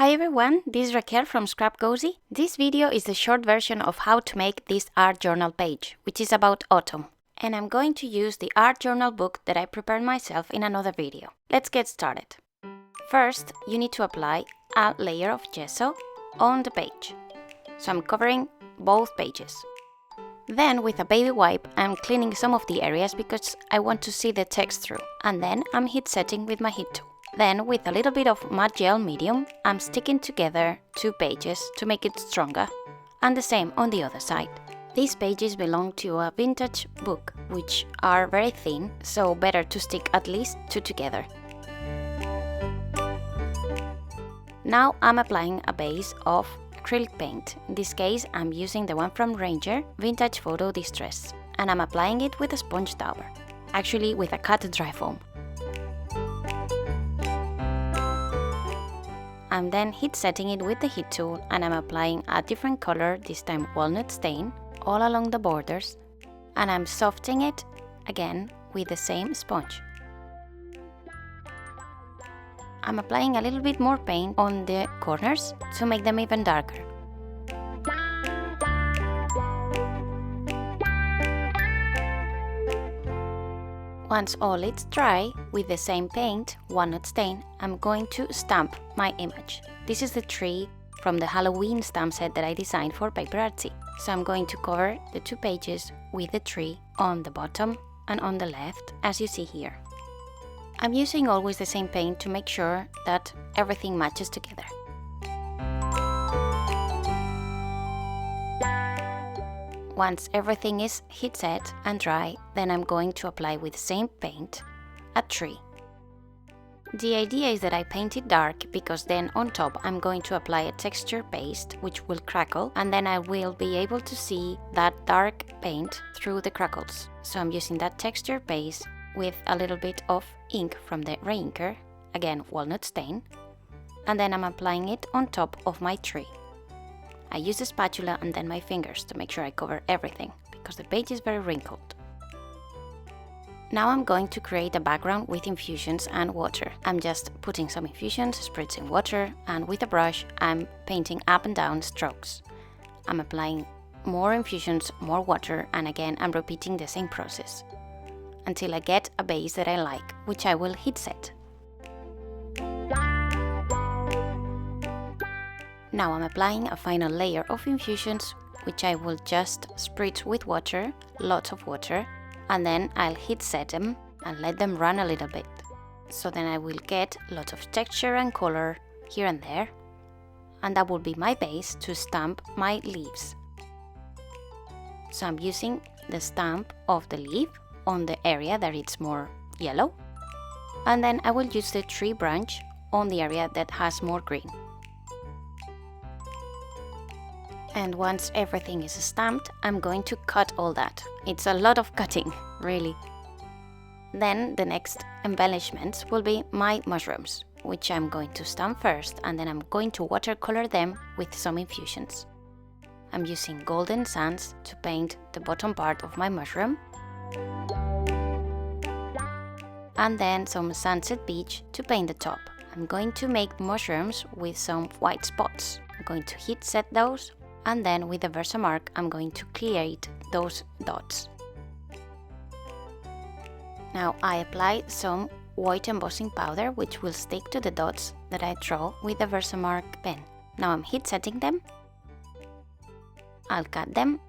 Hi everyone, this is Raquel from scrapcosy. This video is the short version of how to make this art journal page, which is about autumn. And I'm going to use the art journal book that I prepared myself in another video. Let's get started. First, you need to apply a layer of gesso on the page. So I'm covering both pages. Then with a baby wipe, I'm cleaning some of the areas because I want to see the text through. And then I'm heat setting with my heat tool. Then with a little bit of matte gel medium, I'm sticking together two pages to make it stronger. And the same on the other side. These pages belong to a vintage book, which are very thin, so better to stick at least two together. Now I'm applying a base of acrylic paint. In this case, I'm using the one from Ranger, Vintage Photo Distress. And I'm applying it with a sponge dauber, actually with a cut dry foam. I'm then heat setting it with the heat tool and I'm applying a different color, this time walnut stain, all along the borders, and I'm softening it again with the same sponge. I'm applying a little bit more paint on the corners to make them even darker. Once all it's dry, with the same paint, walnut stain, I'm going to stamp my image. This is the tree from the Halloween stamp set that I designed for PaperArtsy. So I'm going to cover the two pages with the tree on the bottom and on the left, as you see here. I'm using always the same paint to make sure that everything matches together. Once everything is heat set and dry, then I'm going to apply with the same paint a tree. The idea is that I paint it dark because then on top I'm going to apply a texture paste which will crackle, and then I will be able to see that dark paint through the crackles. So I'm using that texture paste with a little bit of ink from the reinker, again walnut stain, and then I'm applying it on top of my tree. I use a spatula and then my fingers to make sure I cover everything, because the page is very wrinkled. Now I'm going to create a background with infusions and water. I'm just putting some infusions, spritzing water, and with a brush I'm painting up and down strokes. I'm applying more infusions, more water, and again I'm repeating the same process until I get a base that I like, which I will heat set. Now I'm applying a final layer of infusions, which I will just spritz with water, lots of water, and then I'll heat set them and let them run a little bit. So then I will get lots of texture and color here and there, and that will be my base to stamp my leaves. So I'm using the stamp of the leaf on the area that it's more yellow, and then I will use the tree branch on the area that has more green. And once everything is stamped, I'm going to cut all that. It's a lot of cutting, really. Then the next embellishments will be my mushrooms, which I'm going to stamp first, and then I'm going to watercolor them with some infusions. I'm using golden sands to paint the bottom part of my mushroom, and then some sunset beach to paint the top. I'm going to make mushrooms with some white spots. I'm going to heat set those, and then with the Versamark I'm going to create those dots. Now I apply some white embossing powder which will stick to the dots that I draw with the Versamark pen. Now I'm heat setting them. I'll cut them,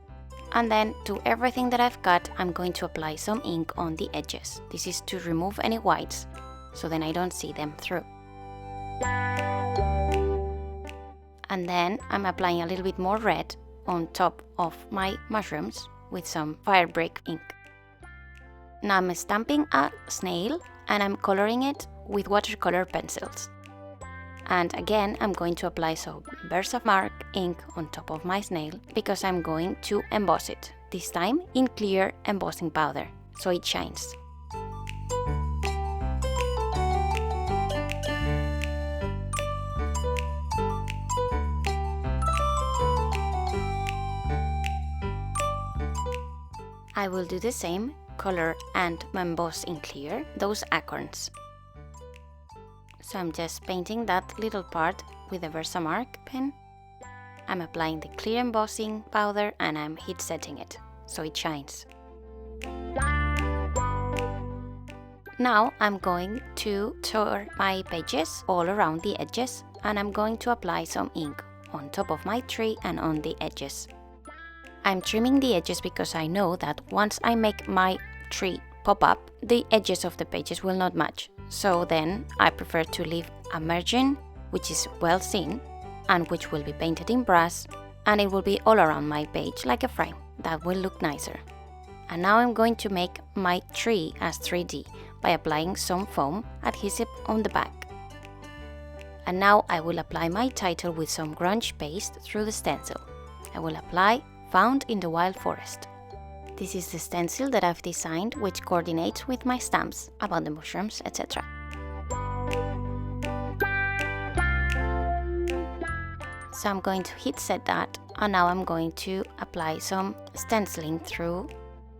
and then to everything that I've cut I'm going to apply some ink on the edges. This is to remove any whites, so then I don't see them through. And then I'm applying a little bit more red on top of my mushrooms with some firebrick ink. Now I'm stamping a snail and I'm coloring it with watercolor pencils. And again I'm going to apply some Versamark ink on top of my snail because I'm going to emboss it, this time in clear embossing powder, so it shines. I will do the same, color and emboss in clear those acorns. So I'm just painting that little part with a Versamark pen. I'm applying the clear embossing powder and I'm heat setting it so it shines. Now I'm going to tour my pages all around the edges, and I'm going to apply some ink on top of my tree and on the edges. I'm trimming the edges because I know that once I make my tree pop up, the edges of the pages will not match. So then I prefer to leave a margin which is well seen and which will be painted in brass, and it will be all around my page like a frame. That will look nicer. And now I'm going to make my tree as 3D by applying some foam adhesive on the back. And now I will apply my title with some grunge paste through the stencil. I will apply Found in the Wild Forest. This is the stencil that I've designed, which coordinates with my stamps about the mushrooms, etc. So I'm going to heat set that, and now I'm going to apply some stenciling through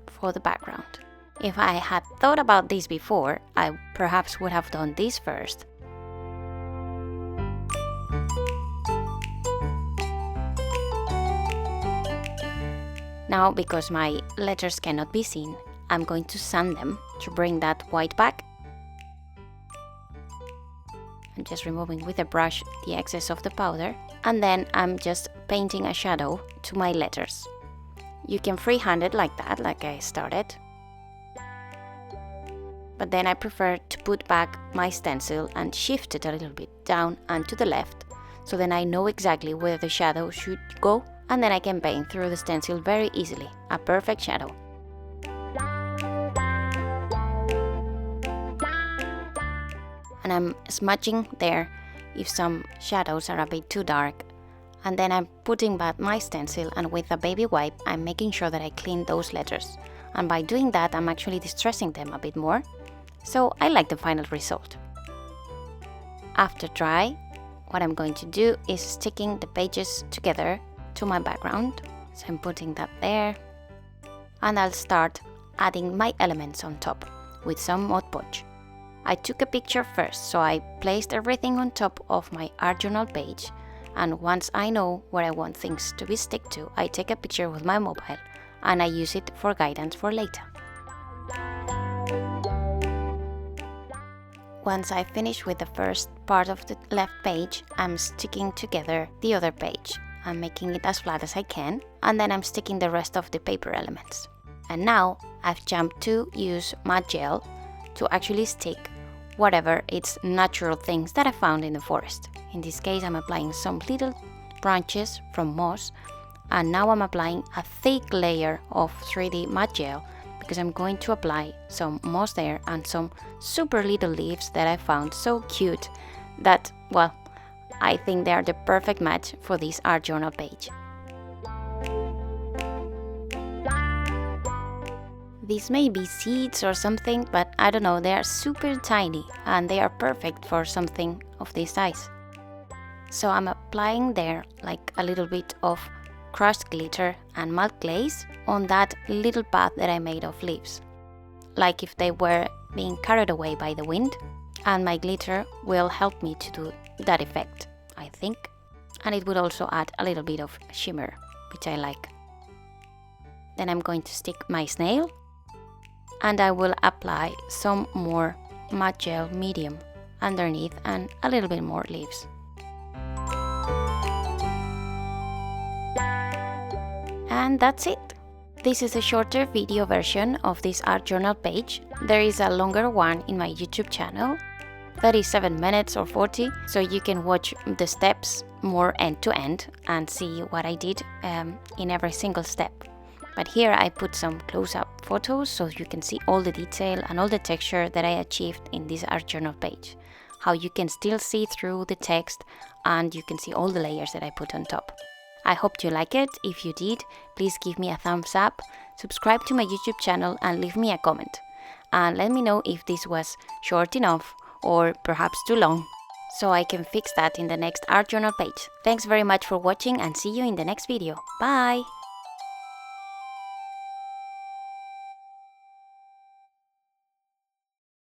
for the background. If I had thought about this before, I perhaps would have done this first. Now, because my letters cannot be seen, I'm going to sand them to bring that white back. I'm just removing with a brush the excess of the powder, and then I'm just painting a shadow to my letters. You can freehand it like that, like I started. But then I prefer to put back my stencil and shift it a little bit down and to the left, so then I know exactly where the shadow should go, and then I can paint through the stencil very easily, a perfect shadow. And I'm smudging there if some shadows are a bit too dark, and then I'm putting back my stencil, and with a baby wipe I'm making sure that I clean those letters, and by doing that I'm actually distressing them a bit more. So I like the final result. After dry, what I'm going to do is sticking the pages together to my background. So I'm putting that there, and I'll start adding my elements on top with some Mod Podge. I took a picture first, so I placed everything on top of my art journal page, and once I know where I want things to be stick to, I take a picture with my mobile and I use it for guidance for later. Once I finish with the first part of the left page, I'm sticking together the other page. I'm making it as flat as I can, and then I'm sticking the rest of the paper elements. And now I've jumped to use matte gel to actually stick whatever it's natural things that I found in the forest. In this case I'm applying some little branches from moss, and now I'm applying a thick layer of 3D matte gel because I'm going to apply some moss there and some super little leaves that I found so cute that, well, I think they are the perfect match for this art journal page. These may be seeds or something, but I don't know, they are super tiny and they are perfect for something of this size. So I'm applying there like a little bit of crushed glitter and matte glaze on that little path that I made of leaves, like if they were being carried away by the wind, and my glitter will help me to do that effect, I think, and it would also add a little bit of shimmer, which I like. Then I'm going to stick my snail, and I will apply some more matte gel medium underneath and a little bit more leaves. And that's it. This is a shorter video version of this art journal page. There is a longer one in my YouTube channel, 37 minutes or 40, so you can watch the steps more end to end and see what I did in every single step. But here I put some close-up photos so you can see all the detail and all the texture that I achieved in this art journal page. How you can still see through the text and you can see all the layers that I put on top. I hope you like it. If you did, please give me a thumbs up, subscribe to my YouTube channel and leave me a comment. And let me know if this was short enough or perhaps too long, so I can fix that in the next art journal page. Thanks very much for watching and see you in the next video. Bye!